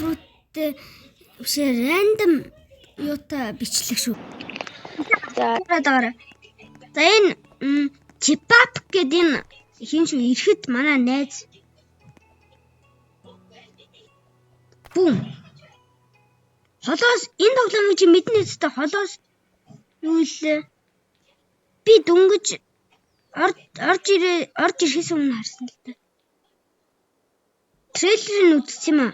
fruit биш random юутай бичлэг шүү. За энэ Chipap гэдэг энэ хин шүү ирэхэд манай найз бүүм холоос энэ тоглоомыг чи мэднэ үстэй холоос юу илээ би дүнгэж орж ирэхээс өмнө харсан л та. Трейлерыг үзсэн юм аа.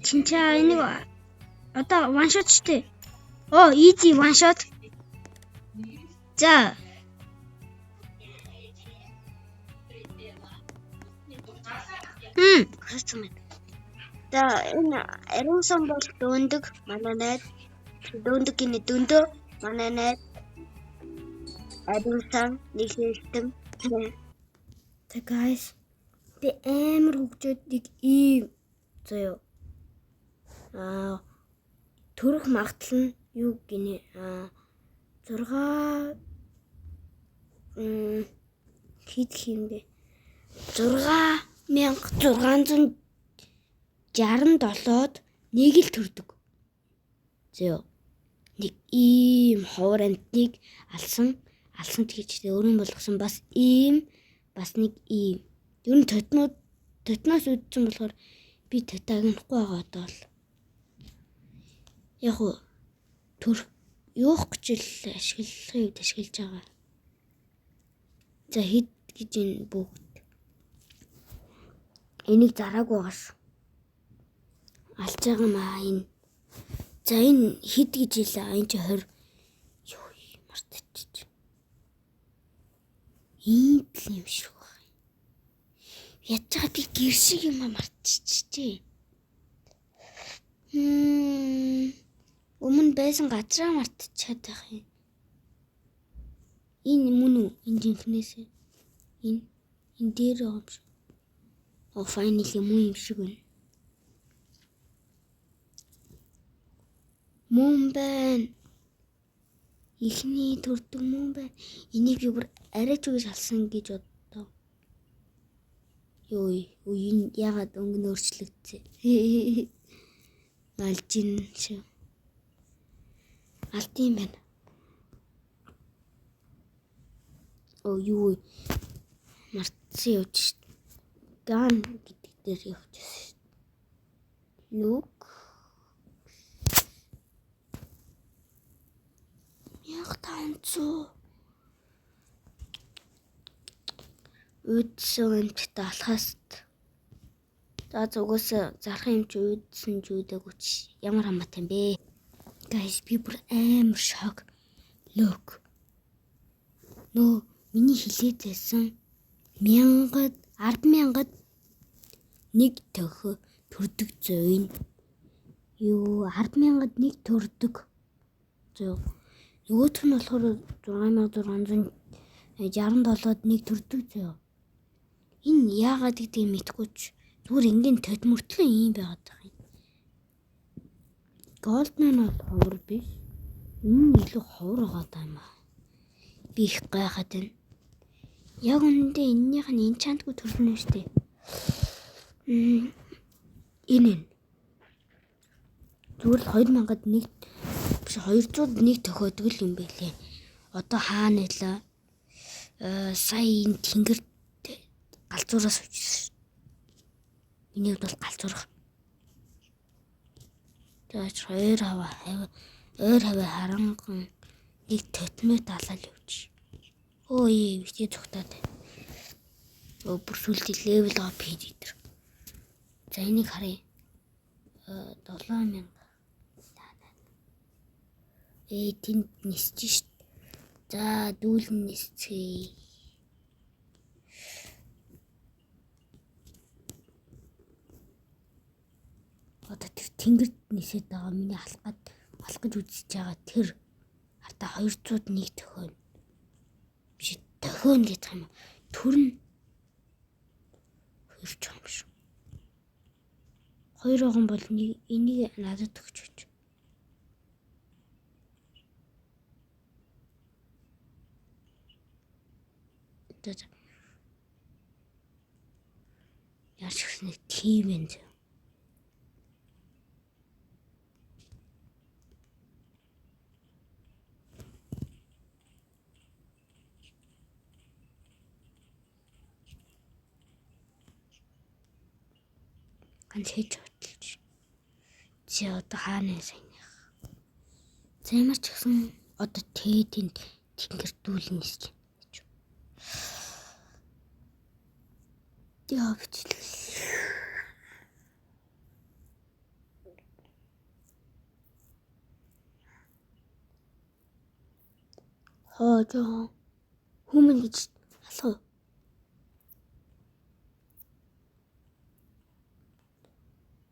Чинчаа энийг одоо one shot штэ. Easy one shot. За. Хэцүү. За энэ ариун сан бол дөндөг манай найз. Дөндөг гинэ дөндөө манай найз. Ариун сан нэг хэлтэм. Тэ guys. Би амар хөгжөөд нэг ийм заяа. Төрөх магтал нь юу гинэ 6 хэд хэмбэ 6667-д нэг л төрдөг. Зөө нэг ийм ховор амтныг алсан тэгэж өөрийн болгосон бас ийм бас нэг ийм ер нь тотноос үүдсэн болохоор би татаг нэхгүй байгаа даа л яг төр юух гэж л ашиглахын үед ашиглаж байгаа. За хэд гэж энэ бүгд энийг зараагүй гаш алж байгаа маа энэ. За энэ хэд гэж хэлээ энэ чи 20 юу мартчих. Ийм юм шиг байна. Ятгаа би гэршиг юм мартчихжээ. Өмнө байсан газраа мартчихад байх юм. Энэ мөн үү? Энэ жинхнээсээ. Энэ дээр юм шиг. Finally мөн юм шиг байна. Мөн байна. Ихний төрдөг мөн байна. Энийг би бүр арайч үгэж алсан гэж боддоо. Ёй, энэ ягаад өнгө өөрчлөгдсөн. Алж ин шүү. Алт юм байна. Юу мартсан явж шít. Ган гэдэг дээр явж шít. Лук. Яг таанцуу. Үдсэн юмтай алхаас. За зүгээс зарах юм чи үдсэн ч үдэггүй ямар хамаатай юм бэ? Guys, би бүр амар шок. Look. Миний хилээд байсан 10,000-д нэг төрдөг зөө. Юу 10,000-д нэг төрдөг. Зөө. Нөгөөх нь болохоор 6667-д нэг төрдөг зөө. Энэ яагаад гэдгийг мэдэхгүй ч зүгээр ингийн тодмөртлөө юм байгаад байгаа юм. Голднан бол ховор биш. Энэ илүү ховор байгаа юм аа. Би их гайхаад байна. Яг үндэ эннийх нь энчантгүй төрнө штэ. Энэ зүгээр л 2000-д нэг биш 200-д нэг тохиодог юм байлээ. Одоо хаана нэлээ? Сая энэ тэнгэрт галзуураас үжсэн. Миний хувьд бол галзуурах. Тэгэж хоёр хаваа харанган нэг тотмоо далал явж. Вичээ цогтаад. Бүр сүлдээ левел ап хийдэр. За энийг харъя. 7000. Тэнд нисэж шít. За дүүлэн нисцгээе. Одоо тэр тэнгэрт нисээд байгаа миний алах гэж үзэж байгаа тэр хата 201 төхөөн. Биш төхөөн гэдэг юм. Төрн хөрч юм шүү. 2 огон бол энийг надад өгч. 2 За. Яаж ихснэ тийм энэ. Ганц хийж бодлоо. Чи одоо хаана сайн яах? Зэмэр ч гэсэн одоо Тэдийн тэнгэрдүүлнэ гэж. Яа бичлээ. Хоо хүмүн гэж алах.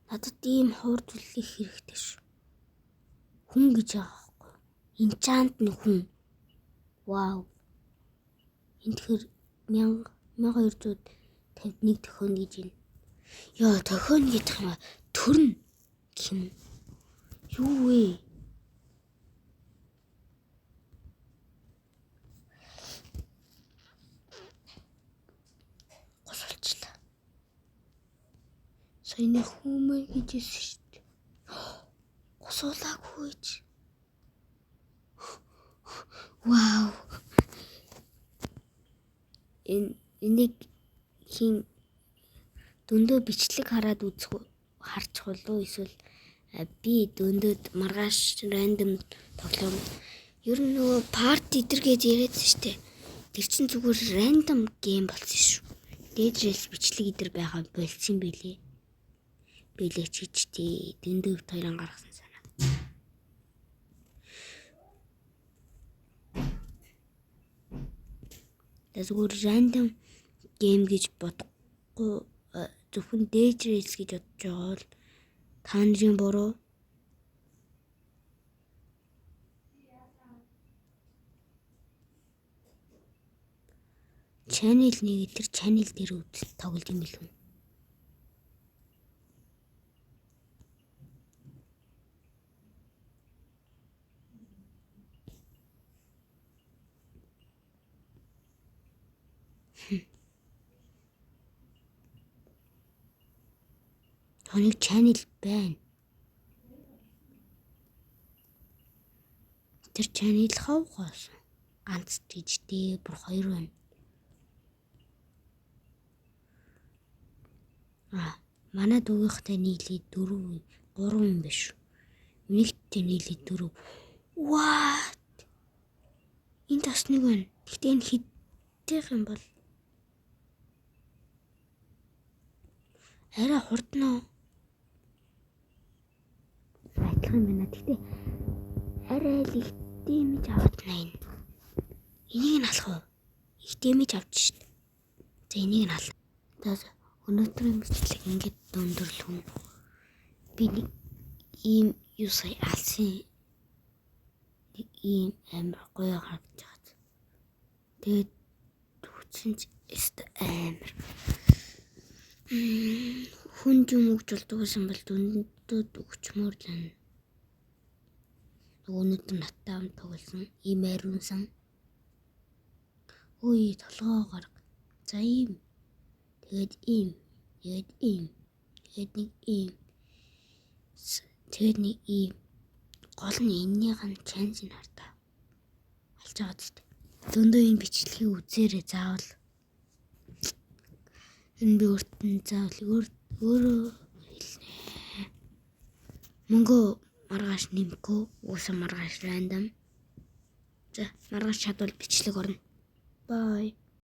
Надад ийм хурд үлэх хэрэгтэй шүү. Хүн гэж аахгүй. Энчант нь хүн. Вау. Энд тэр 1251 төхөн гэж байна. Яа, төхөн гэдэг юм аа. Төрн гин. Юу вэ? Госолчлаа. Саяны хүмүн гэжсэн шүү дээ. Госуулаагүй ч. Вау. Энийг хин дөндөө бичлэг хараад харж болов эсвэл би дөндөд маргааш рандом тоглоом. Ер нь нөгөө парти идэргээд яриадсан шүү дээ. Тэр чинь зүгээр рандом гейм болсон шүү. Дээжрээс бичлэг идэр байгаа болсон билээ. Билээ чичтэй дөндөө хоёрын гаргасан санаа. Зүгээр рандом гейм гэж бодохгүй зөвхөн дээжрээс гэж бодож байгаа бол та нарын буруу. Channel нэг тэр channel дээр үзэл тоглож юм билүү? Таны channel байна. Тэр channel хавгаас ганц тийжтэй бүр хоёр байна. Манай дүүгийнхтэй нийлээ 3 юм биш. Нэгттэй нийлээ 4. What? Энд бас нэг байна. Гэхдээ энэ хитэх юм бол арай хурднаа. Адилхан байна. Гэхдээ арай л их дэмэж автна энэ. Энийг нь алах уу? Их дэмэж авч шít. За энийг нь алах. Өнөөдрийн бичлэг ингэж дөндөрлөн. Би нэг ийм юу сая алсын ийм амар гоё харагдаж байгаа. Тэгээд хүчин амар хүн юм өгч болдгоосон бол дүндүүд өгчмөр л байна. Өнөөдөр наттай хамт тоглосон ийм ариунсан. Үй толгоо гарга. За ийм. Тэгээд ийм. Тэгээд ийм. Тэгээд нэг ийм. Тэгээд нэг ийм. Гол нь энэнийг нь чанс нь хартаа. Алж байгаа зү. Дөөндөө энэ бичлэгийг үзээрэй заавал. Энэ би өөртөө заавал өөрөө хэлнэ. Мөнгө маргааш нэмэхгүй. Уусаа маргааш рандом. За маргааш чадвал бичлэг орно. Bye.